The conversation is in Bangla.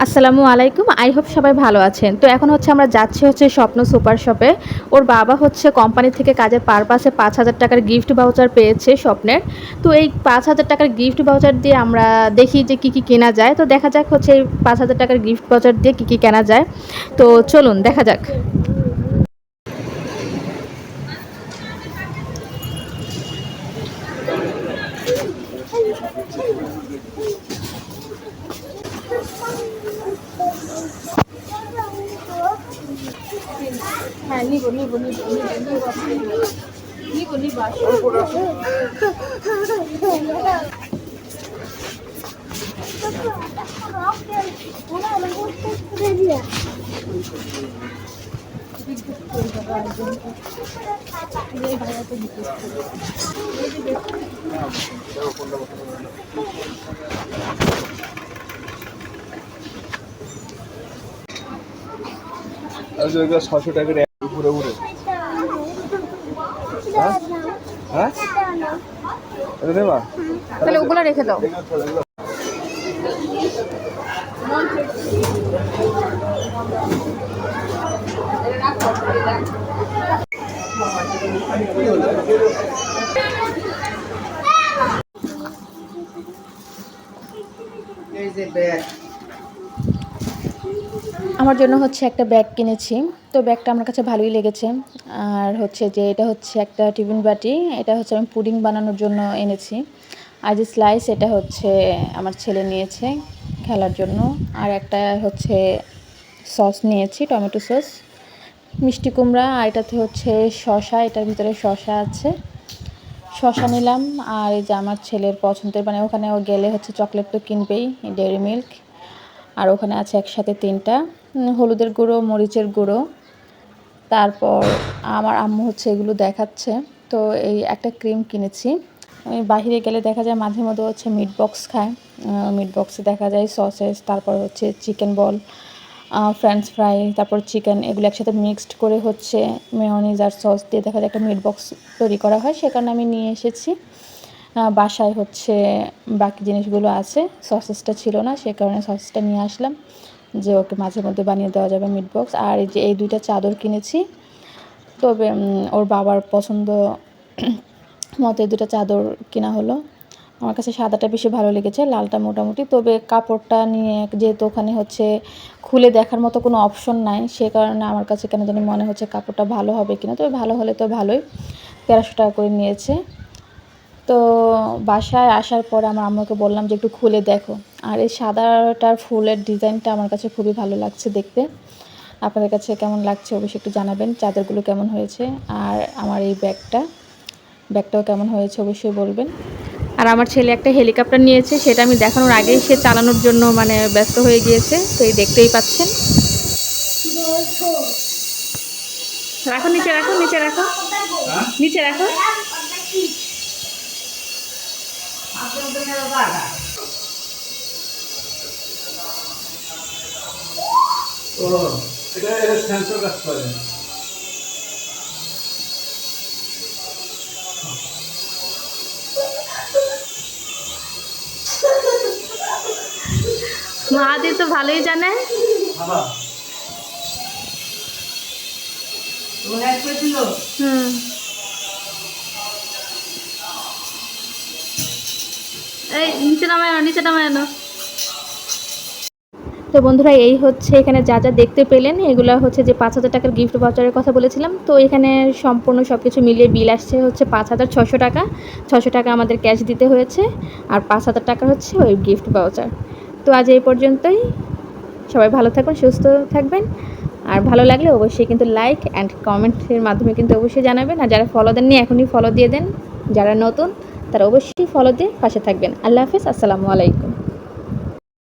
আসসালামু আলাইকুম। আই হোপ সবাই ভালো আছেন। তো এখন হচ্ছে আমরা যাচ্ছি হচ্ছে স্বপ্ন সুপার শপে। ওর বাবা হচ্ছে কোম্পানি থেকে কাজের পারপাসে ৳৫,০০০ গিফট ভাউচার পেয়েছে স্বপ্নের। তো এই ৳৫,০০০ গিফট ভাউচার দিয়ে আমরা দেখি যে কি কেনা যায়। তো দেখা যাক হচ্ছে এই ৳৫,০০০ গিফট ভাউচার দিয়ে কি কেনা যায়। তো চলুন দেখা যাক। হ্যাঁ, নিব ৳৬০০ উপরে উঠে। হ্যাঁ হ্যাঁ এটা নেবা তাহলে ওগুলো রেখে দাও। এই যে ব্যাগ আমার জন্য হচ্ছে একটা ব্যাগ কিনেছি। তো ব্যাগটা আমার কাছে ভালোই লেগেছে। আর হচ্ছে যে এটা হচ্ছে একটা টিফিন বাটি। এটা হচ্ছে আমি পুডিং বানানোর জন্য এনেছি। আর যে স্লাইস এটা হচ্ছে আমার ছেলে নিয়েছে খেলার জন্য। আর একটা হচ্ছে সস নিয়েছি, টমেটো সস, মিষ্টি কুমড়া, আর এটাতে হচ্ছে শসা, এটার ভিতরে শসা আছে। শসা নিলাম। আর এই যে আমার ছেলের পছন্দের, মানে ওখানে ও গেলে হচ্ছে চকলেট তো কিনবেই, ডেয়ারি মিল্ক। আর ওখানে আছে একসাথে ৩টা হলুদের গুঁড়ো, মরিচের গুঁড়ো। তারপর আমার আম্মু হচ্ছে এগুলো দেখাচ্ছে। তো এই একটা ক্রিম কিনেছি। আমি বাহিরে গেলে দেখা যায় মাঝে মধ্যে হচ্ছে মিট বক্স খায়। মিট বক্সে দেখা যায় সসেস, তারপর হচ্ছে চিকেন বল, ফ্রেঞ্চ ফ্রাই, তারপর চিকেন, এগুলো একসাথে মিক্সড করে হচ্ছে মেয়োনিজ আর সস দিয়ে দেখা যায় একটা মিট বক্স তৈরি করা হয়। সে কারণে আমি নিয়ে এসেছি। বাসায় হচ্ছে বাকি জিনিসগুলো আছে, সসেসটা ছিল না, সে কারণে সসেসটা নিয়ে আসলাম যে ওকে মাঝে মধ্যে বানিয়ে দেওয়া যাবে মিট বক্স। আর এই যে এই 2টা চাদর কিনেছি। তবে ওর বাবার পছন্দ মতো এই 2টা চাদর কেনা হলো। আমার কাছে সাদাটা বেশি ভালো লেগেছে, লালটা মোটামুটি। তবে কাপড়টা নিয়ে যেহেতু ওখানে হচ্ছে খুলে দেখার মতো কোনো অপশন নাই, সে কারণে আমার কাছে কেন জানি মনে হচ্ছে কাপড়টা ভালো হবে কিনা। তবে ভালো হলে তো ভালোই। ৳১৩০০ করে নিয়েছে। তো বাসায় আসার পরে আমার আম্মুকে বললাম যে একটু খুলে দেখো। আর এই সাদাটার ফুলের ডিজাইনটা আমার কাছে খুবই ভালো লাগছে দেখতে। আপনাদের কাছে কেমন লাগছে অবশ্যই একটু জানাবেন। চাদরগুলো কেমন হয়েছে, আর আমার এই ব্যাগটাও কেমন হয়েছে অবশ্যই বলবেন। আর আমার ছেলে একটা হেলিকপ্টার নিয়েছে, সেটা আমি দেখানোর আগেই সে চালানোর জন্য মানে ব্যস্ত হয়ে গিয়েছে। তো এই দেখতেই পাচ্ছেন। রাখো, নিচে রাখো, নিচে রাখো, নিচে রাখো। ও এটা সেন্সর কাজ করে। মাহাদি তো ভালোই জানে। বাবা ও হ্যাক করে দিল। হুম। এই নিচে নামায় আনো, নিচে নামায় আনো। তো বন্ধুরা, এই হচ্ছে এখানে যা যা দেখতে পেলেন, এগুলো হচ্ছে যে ৳৫,০০০ গিফট ভাউচারের কথা বলেছিলাম। তো এখানে সম্পূর্ণ সব কিছু মিলিয়ে বিল আসছে হচ্ছে ৳৫,৬০০। ৳৬০০ আমাদের ক্যাশ দিতে হয়েছে। আর ৳৫,০০০ হচ্ছে ওই গিফট ভাউচার। তো আজ এই পর্যন্তই। সবাই ভালো থাকুন, সুস্থ থাকবেন। আর ভালো লাগলে অবশ্যই কিন্তু লাইক অ্যান্ড কমেন্টের মাধ্যমে কিন্তু অবশ্যই জানাবেন। আর যারা ফলো দেননি এখনই ফলো দিয়ে দেন। যারা নতুন তারা অবশ্যই ফলো দিয়ে পাশে থাকবেন। আল্লাহ হাফেজ। আসসালামু আলাইকুম।